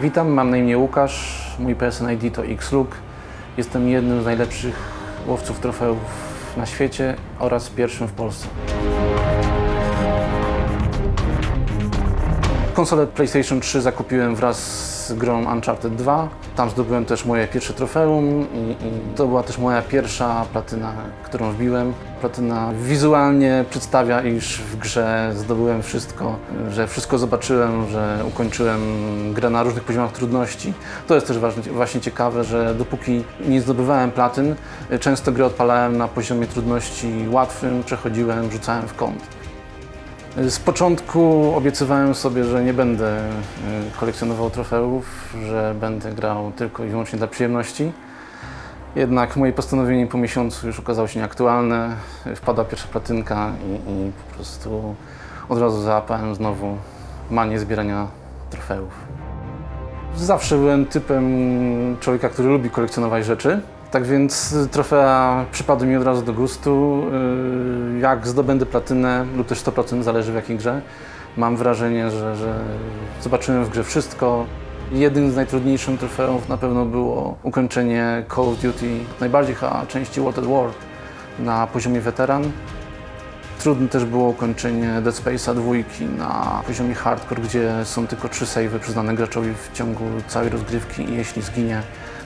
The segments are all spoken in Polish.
Witam, mam na imię Łukasz, mój PSN ID to XLUK. Jestem jednym z najlepszych łowców trofeów na świecie oraz pierwszym w Polsce. Konsolę PlayStation 3 zakupiłem wraz z grą Uncharted 2. Tam zdobyłem też moje pierwsze trofeum i to była też moja pierwsza platyna, którą wbiłem. Platyna wizualnie przedstawia, iż w grze zdobyłem wszystko, że wszystko zobaczyłem, że ukończyłem grę na różnych poziomach trudności. To jest też właśnie ciekawe, że dopóki nie zdobywałem platyn, często grę odpalałem na poziomie trudności łatwym, przechodziłem, rzucałem w kąt. Z początku obiecywałem sobie, że nie będę kolekcjonował trofeów, że będę grał tylko i wyłącznie dla przyjemności. Jednak moje postanowienie po miesiącu już okazało się nieaktualne. Wpadła pierwsza platynka i po prostu od razu załapałem znowu manię zbierania trofeów. Zawsze byłem typem człowieka, który lubi kolekcjonować rzeczy. Tak więc trofea przypadły mi od razu do gustu. Jak zdobędę platynę lub też 100%, zależy w jakiej grze, mam wrażenie, że zobaczyłem w grze wszystko. Jednym z najtrudniejszych trofeów na pewno było ukończenie Call of Duty, najbardziej części World at War na poziomie weteran. Trudne też było ukończenie Dead Space'a 2 na poziomie hardcore, gdzie są tylko 3 save'y przyznane graczowi w ciągu całej rozgrywki i jeśli zginie,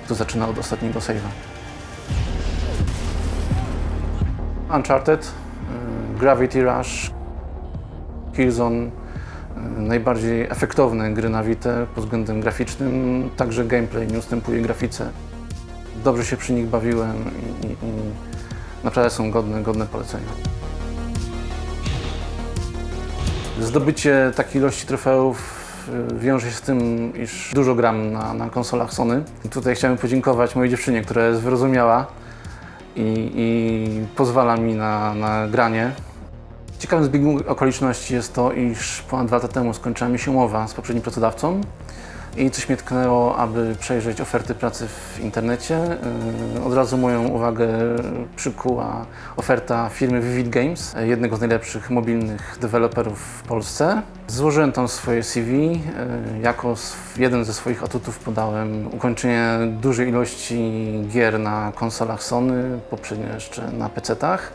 to zaczyna od ostatniego save'a. Uncharted, Gravity Rush, Killzone, najbardziej efektowne gry na Vitę pod względem graficznym, także gameplay nie ustępuje grafice. Dobrze się przy nich bawiłem i naprawdę są godne polecenia. Zdobycie takiej ilości trofeów wiąże się z tym, iż dużo gram na konsolach Sony. Tutaj chciałem podziękować mojej dziewczynie, która jest wyrozumiała i pozwala mi na granie. Ciekawym zbiegiem okoliczności jest to, iż ponad 2 lata temu skończyła mi się umowa z poprzednim pracodawcą i coś mnie tknęło, aby przejrzeć oferty pracy w internecie. Od razu moją uwagę przykuła oferta firmy Vivid Games, jednego z najlepszych mobilnych deweloperów w Polsce. Złożyłem tam swoje CV. Jako jeden ze swoich atutów podałem ukończenie dużej ilości gier na konsolach Sony, poprzednio jeszcze na PC-tach.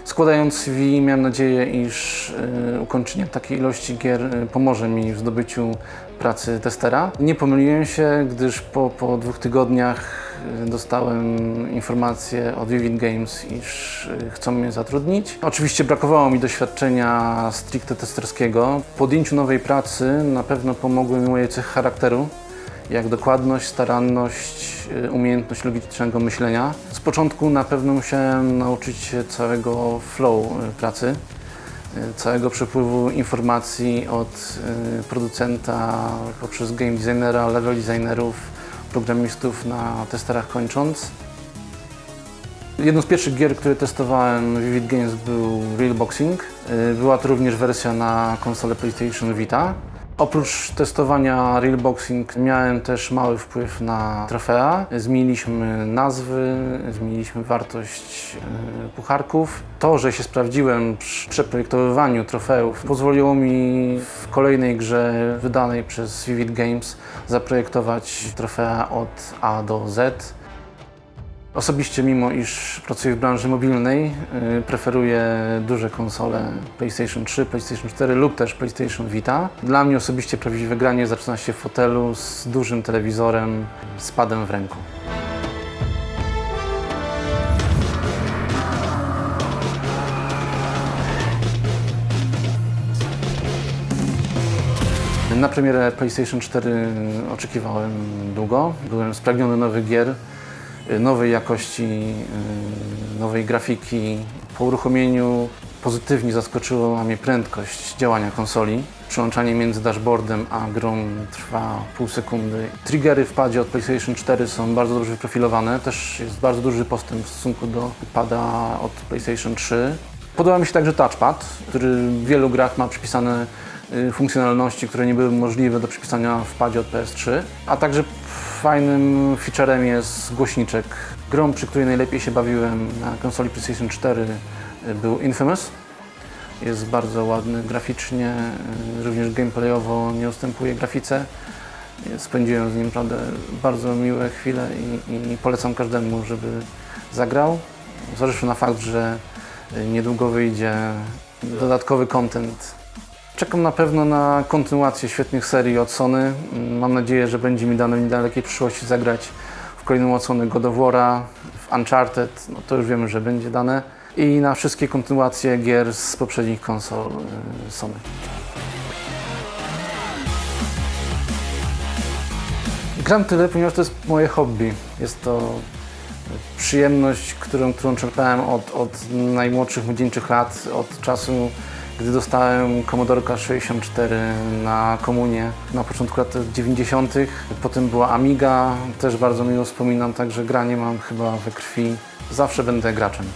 Składając CV miałem nadzieję, iż ukończenie takiej ilości gier pomoże mi w zdobyciu pracy testera. Nie pomyliłem się, gdyż po 2 tygodniach dostałem informację od Vivid Games, iż chcą mnie zatrudnić. Oczywiście brakowało mi doświadczenia stricte testerskiego. W podjęciu nowej pracy na pewno pomogły mi moje cechy charakteru, jak dokładność, staranność, umiejętność logicznego myślenia. Z początku na pewno musiałem nauczyć się całego flow pracy, całego przepływu informacji od producenta poprzez game designera, level designerów, programistów na testerach kończąc. Jedną z pierwszych gier, które testowałem w Vivid Games był Real Boxing. Była to również wersja na konsolę PlayStation Vita. Oprócz testowania Real Boxing miałem też mały wpływ na trofea. Zmieniliśmy nazwy, zmieniliśmy wartość pucharków. To, że się sprawdziłem przy przeprojektowywaniu trofeów, pozwoliło mi w kolejnej grze wydanej przez Vivid Games zaprojektować trofea od A do Z. Osobiście, mimo iż pracuję w branży mobilnej, preferuję duże konsole PlayStation 3, PlayStation 4 lub też PlayStation Vita. Dla mnie osobiście prawdziwe granie zaczyna się w fotelu z dużym telewizorem, z padem w ręku. Na premierę PlayStation 4 oczekiwałem długo. Byłem spragniony nowych gier, nowej jakości, nowej grafiki. Po uruchomieniu pozytywnie zaskoczyła mnie prędkość działania konsoli. Przełączanie między dashboardem a grą trwa pół sekundy. Triggery w padzie od PlayStation 4 są bardzo dobrze wyprofilowane. Też jest bardzo duży postęp w stosunku do pada od PlayStation 3. Podoba mi się także touchpad, który w wielu grach ma przypisane funkcjonalności, które nie były możliwe do przypisania w padzie od PS3, a także fajnym featurem jest głośniczek. Grą, przy której najlepiej się bawiłem na konsoli PlayStation 4 był Infamous. Jest bardzo ładny graficznie, również gameplayowo nie ustępuje grafice. Spędziłem z nim naprawdę bardzo miłe chwile i polecam każdemu, żeby zagrał. Zważywszy na fakt, że niedługo wyjdzie dodatkowy content. Czekam na pewno na kontynuację świetnych serii od Sony. Mam nadzieję, że będzie mi dane w niedalekiej przyszłości zagrać w kolejną odsłonę God of War'a, w Uncharted, no to już wiemy, że będzie dane. I na wszystkie kontynuacje gier z poprzednich konsol Sony. Gram tyle, ponieważ to jest moje hobby. Jest to przyjemność, którą czerpałem od najmłodszych, młodzieńczych lat, od czasu, gdy dostałem Commodorka 64 na komunię na początku lat 90. Potem była Amiga, też bardzo miło wspominam, także granie mam chyba we krwi. Zawsze będę graczem.